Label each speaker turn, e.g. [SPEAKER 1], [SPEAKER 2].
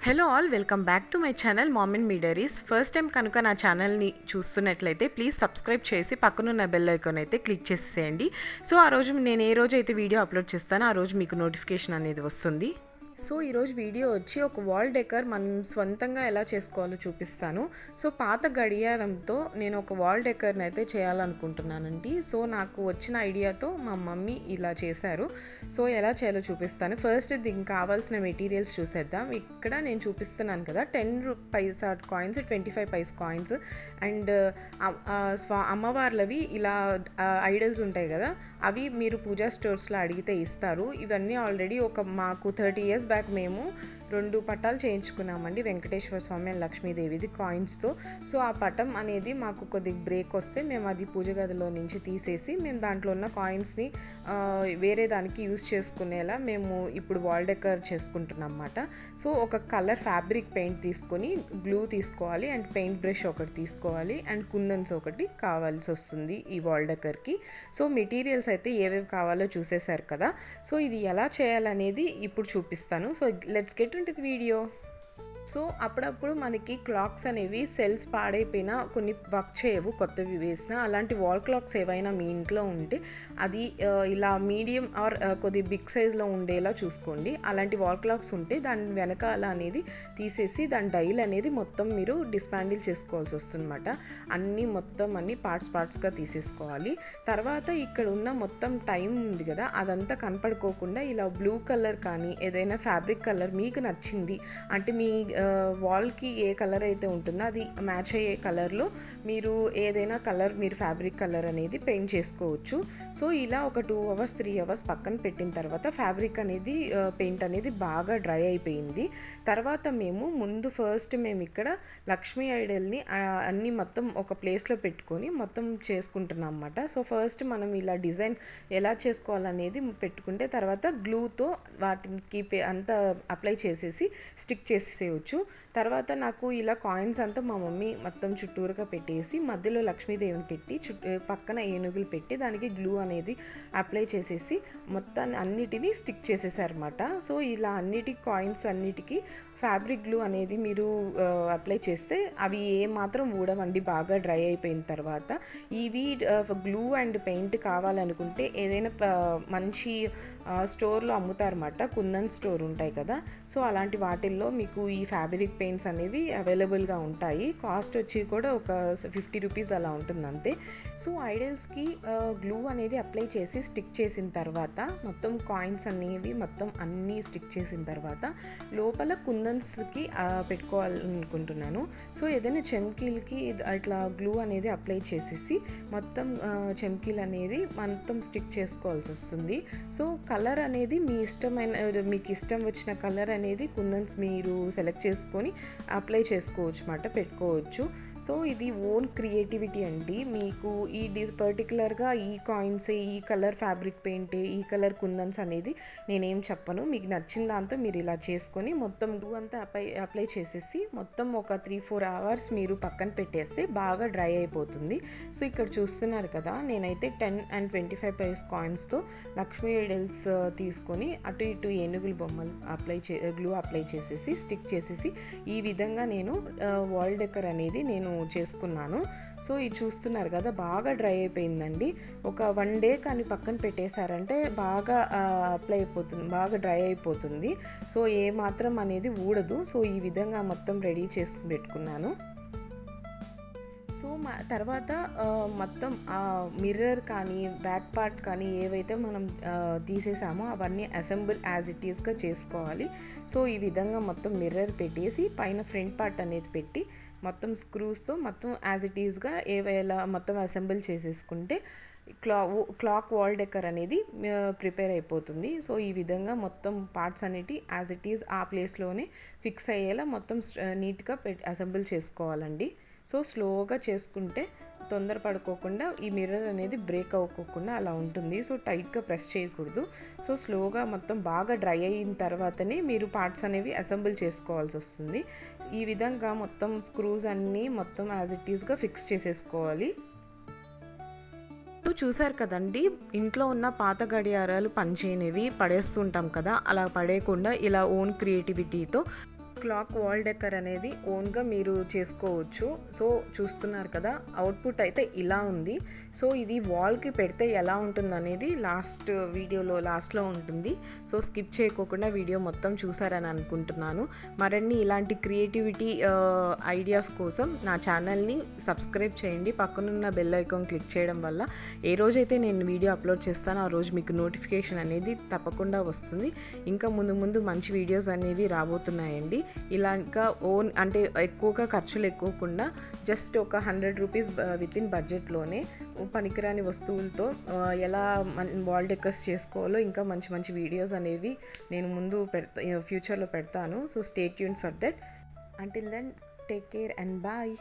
[SPEAKER 1] Hello all, welcome back to my channel mom and me diaries. First time కనుక నా ఛానల్ని చూస్తున్నట్లయితే please subscribe చేసి పక్కనున్న బెల్ ఐకాన్ అయితే క్లిక్ చేసేయండి. సో ఆ రోజు నేను ఏ రోజు అయితే వీడియో అప్లోడ్ చేస్తానో ఆ రోజు మీకు నోటిఫికేషన్ అనేది వస్తుంది. సో ఈరోజు వీడియో వచ్చి ఒక వాల్ డెకర్ మనం స్వంతంగా ఎలా చేసుకోవాలో చూపిస్తాను. సో పాత గడియారంతో నేను ఒక వాల్ డెకర్ని అయితే చేయాలనుకుంటున్నానండి. సో నాకు వచ్చిన ఐడియాతో మా మమ్మీ ఇలా చేశారు. సో ఎలా చేయాలో చూపిస్తాను. ఫస్ట్ దీనికి కావాల్సిన మెటీరియల్స్ చూసేద్దాం. ఇక్కడ నేను చూపిస్తున్నాను కదా, 10 పైసా కాయిన్స్, 25 పైస్ కాయిన్స్ అండ్ అమ్మవార్లవి ఇలా ఐడల్స్ ఉంటాయి కదా, అవి మీరు పూజా స్టోర్స్లో అడిగితే ఇస్తారు. ఇవన్నీ ఆల్రెడీ మాకు 30 years బ్యాక్ మేము 2 పటాలు చేయించుకున్నామండి, వెంకటేశ్వర స్వామి అండ్ లక్ష్మీదేవిది కాయిన్స్తో. సో ఆ పటం అనేది మాకు కొద్దిగా బ్రేక్ వస్తే మేము అది పూజ గదిలో నుంచి తీసేసి మేము దాంట్లో ఉన్న కాయిన్స్ని వేరే దానికి యూస్ చేసుకునేలా మేము ఇప్పుడు వాల్ డెకర్ చేసుకుంటున్నాం అన్నమాట. సో ఒక కలర్ ఫ్యాబ్రిక్ పెయింట్ తీసుకొని గ్లూ తీసుకోవాలి అండ్ పెయింట్ బ్రష్ ఒకటి తీసుకోవాలి అండ్ కుందన్స్ ఒకటి కావాల్సి వస్తుంది ఈ వాల్ డెకర్కి. సో మెటీరియల్స్ అయితే ఏవేవి కావాలో చూసేశారు కదా. సో ఇది ఎలా చేయాలనేది ఇప్పుడు చూపిస్తాను. So let's get into the video. So అప్పుడప్పుడు మనకి క్లాక్స్ అనేవి సెల్స్ పాడైపోయినా, కొన్ని వర్క్ చేయవు కొత్తవి వేసినా, అలాంటి వాల్ క్లాక్స్ ఏవైనా మీ ఇంట్లో ఉంటే అది ఇలా మీడియం ఆర్ కొద్ది బిగ్ సైజ్లో ఉండేలా చూసుకోండి. అలాంటి వాల్ క్లాక్స్ ఉంటే దాని వెనకాల అనేది తీసేసి దాని డైల్ అనేది మొత్తం మీరు డిస్పాండిల్ చేసుకోవాల్సి వస్తుందన్నమాట. అన్ని పార్ట్స్గా తీసేసుకోవాలి. తర్వాత ఇక్కడ ఉన్న మొత్తం టైం ఉంది కదా, అదంతా కనపడుకోకుండా ఇలా బ్లూ కలర్ కానీ ఏదైనా ఫ్యాబ్రిక్ కలర్ మీకు నచ్చింది అంటే మీ వాల్కి ఏ కలర్ అయితే ఉంటుందో అది మ్యాచ్ అయ్యే కలర్లో మీరు ఏదైనా కలర్ మీరు ఫ్యాబ్రిక్ కలర్ అనేది పెయింట్ చేసుకోవచ్చు. సో ఇలా ఒక 2 hours 3 hours పక్కన పెట్టిన తర్వాత ఫ్యాబ్రిక్ అనేది పెయింట్ అనేది బాగా డ్రై అయిపోయింది. తర్వాత ఫస్ట్ మేము ఇక్కడ లక్ష్మీ ఐడల్ని అన్నీ మొత్తం ఒక ప్లేస్లో పెట్టుకొని మొత్తం చేసుకుంటున్నాం అన్నమాట. సో ఫస్ట్ మనం ఇలా డిజైన్ ఎలా చేసుకోవాలనేది పెట్టుకుంటే తర్వాత గ్లూతో వాటికి అంతా అప్లై చేసేసి స్టిక్ చేసేయచ్చు. తర్వాత నాకు ఇలా కాయిన్స్ అంతా మా మమ్మీ మొత్తం చుట్టూరుగా పెట్టేసి మధ్యలో లక్ష్మీదేవిని పెట్టి పక్కన ఏనుగులు పెట్టి దానికి గ్లూ అనేది అప్లై చేసేసి మొత్తాన్ని అన్నిటినీ స్టిక్ చేసేసారన్నమాట. సో ఇలా కాయిన్స్ అన్నిటికీ ఫ్యాబ్రిక్ గ్లూ అనేది మీరు అప్లై చేస్తే అవి ఏమాత్రం ఊడవండి బాగా డ్రై అయిపోయిన తర్వాత. ఇవి గ్లూ అండ్ పెయింట్ కావాలనుకుంటే ఏదైనా మంచి స్టోర్లో అమ్ముతారన్నమాట, కుందన్ స్టోర్ ఉంటాయి కదా. సో అలాంటి వాటిల్లో మీకు ఈ ఫ్యాబ్రిక్ పెయింట్స్ అనేవి అవైలబుల్గా ఉంటాయి. కాస్ట్ వచ్చి కూడా ఒక 50 రూపీస్ అలా ఉంటుంది అంతే. సో ఐడల్స్కి గ్లూ అనేది అప్లై చేసి స్టిక్ చేసిన తర్వాత మొత్తం కాయిన్స్ అనేవి మొత్తం అన్నీ స్టిక్ చేసిన తర్వాత లోపల కుందన్స్కి పెట్టుకోవాలనుకుంటున్నాను. సో ఏదైనా చెమ్కీలకి అట్లా గ్లూ అనేది అప్లై చేసేసి మొత్తం చెమ్కీలు అనేది మొత్తం స్టిక్ చేసుకోవాల్సి వస్తుంది. సో కలర్ అనేది మీకు ఇష్టం వచ్చిన కలర్ అనేది కుందన్స్ మీరు సెలెక్ట్ చేసుకొని అప్లై చేసుకోవచ్చు అన్నమాట, పెట్టుకోవచ్చు. సో ఇది ఓన్ క్రియేటివిటీ అండి. మీకు పర్టికులర్గా ఈ కాయిన్స్, ఈ కలర్ ఫ్యాబ్రిక్ పెయింట్, ఈ కలర్ కుందన్స్ అనేది నేనేం చెప్పను. మీకు నచ్చిన దాంతో మీరు ఇలా చేసుకొని మొత్తం గ్లూ అంతా అప్లై చేసేసి మొత్తం ఒక 3-4 hours మీరు పక్కన పెట్టేస్తే బాగా డ్రై అయిపోతుంది. సో ఇక్కడ చూస్తున్నారు కదా, నేనైతే 10 and 25 పైస్ కాయిన్స్తో లక్ష్మీ ఐడల్స్ తీసుకొని అటు ఇటు ఏనుగుల బొమ్మలు గ్లూ అప్లై చేసేసి స్టిక్ చేసేసి ఈ విధంగా నేను వాల్ డెకర్ అనేది నేను చేసుకున్నాను. సో ఇది చూస్తున్నారు కదా, బాగా డ్రై అయిపోయిందండి. ఒక 1 day కానీ పక్కన పెట్టేశారంటే బాగా అప్లై అయిపోతుంది, బాగా డ్రై అయిపోతుంది. సో ఏ మాత్రం అనేది ఊడదు. సో ఈ విధంగా మొత్తం రెడీ చేసి పెట్టుకున్నాను. సో తర్వాత మొత్తం మిర్రర్ కానీ బ్యాక్ పార్ట్ కానీ ఏవైతే మనం తీసేసామో అవన్నీ అసెంబుల్ యాజ్ ఇట్ ఈస్గా చేసుకోవాలి. సో ఈ విధంగా మొత్తం మిర్రర్ పెట్టేసి పైన ఫ్రంట్ పార్ట్ అనేది పెట్టి మొత్తం స్క్రూస్తో మొత్తం యాజ్ ఇట్ ఈస్గా ఏవేలా మొత్తం అసెంబుల్ చేసేసుకుంటే క్లాక్ వాల్ డెకర్ అనేది ప్రిపేర్ అయిపోతుంది. సో ఈ విధంగా మొత్తం పార్ట్స్ అనేవి యాజ్ ఇట్ ఈజ్ ఆ ప్లేస్లోనే ఫిక్స్ అయ్యేలా మొత్తం నీట్గా అసెంబుల్ చేసుకోవాలండి. సో స్లోగా చేసుకుంటే తొందర పడుకోకుండా ఈ మిర్రర్ అనేది బ్రేక్ అవ్వకోకుండా అలా ఉంటుంది. సో టైట్గా ప్రెస్ చేయకూడదు. సో స్లోగా మొత్తం బాగా డ్రై అయిన తర్వాతనే మీరు పార్ట్స్ అనేవి అసెంబుల్ చేసుకోవాల్సి వస్తుంది. ఈ విధంగా మొత్తం స్క్రూస్ అన్నీ మొత్తం యాజ్ ఇట్ ఈస్గా ఫిక్స్ చేసేసుకోవాలి. చూసారు కదండి, ఇంట్లో ఉన్న పాత గడియారాలు పనిచేయనివి పడేస్తుంటాం కదా, అలా పడేయకుండా ఇలా ఓన్ క్రియేటివిటీతో క్లాక్ వాల్ డెకర్ అనేది ఓన్గా మీరు చేసుకోవచ్చు. సో చూస్తున్నారు కదా, అవుట్పుట్ అయితే ఇలా ఉంది. సో ఇది వాల్కి పెడితే ఎలా ఉంటుంది అనేది లాస్ట్లో ఉంటుంది. సో స్కిప్ చేయకోకుండా వీడియో మొత్తం చూసారని అనుకుంటున్నాను. మరిన్ని ఇలాంటి క్రియేటివిటీ ఐడియాస్ కోసం నా ఛానల్ని సబ్స్క్రైబ్ చేయండి. పక్కనున్న బెల్ ఐకాన్ క్లిక్ చేయడం వల్ల ఏ రోజైతే నేను వీడియో అప్లోడ్ చేస్తానో ఆ రోజు మీకు నోటిఫికేషన్ అనేది తప్పకుండా వస్తుంది. ఇంకా ముందు మంచి వీడియోస్ అనేవి రాబోతున్నాయండి. ఇలా ఇంకా అంటే ఎక్కువగా ఖర్చులు ఎక్కువకుండా జస్ట్ ఒక 100 రూపీస్ వితిన్ బడ్జెట్లోనే పనికిరాని వస్తువులతో ఎలా వాల్ డెకర్స్ చేసుకోవాలో ఇంకా మంచి వీడియోస్ అనేవి నేను ఫ్యూచర్లో పెడతాను. So stay tune for that. Until then take care and bye.